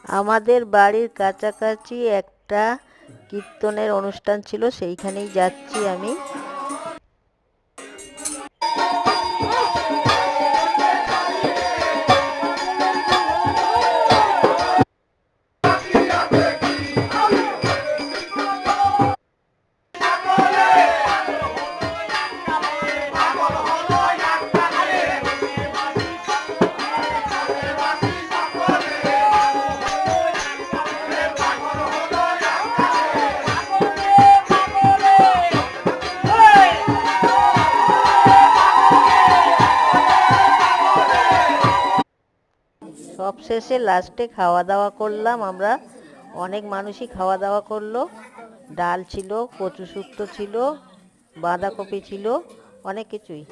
আমাদের বাড়ির কাছাকাছি একটা কীর্তনের অনুষ্ঠান ছিল, সেইখানেই যাচ্ছি আমি। সবশেষে লাস্টে খাওয়া দাওয়া করলাম আমরা। অনেক মানুষই খাওয়া দাওয়া করলো। ডাল ছিল, কচু শুক্তো ছিল, বাঁধাকপি ছিল, অনেক কিছুই।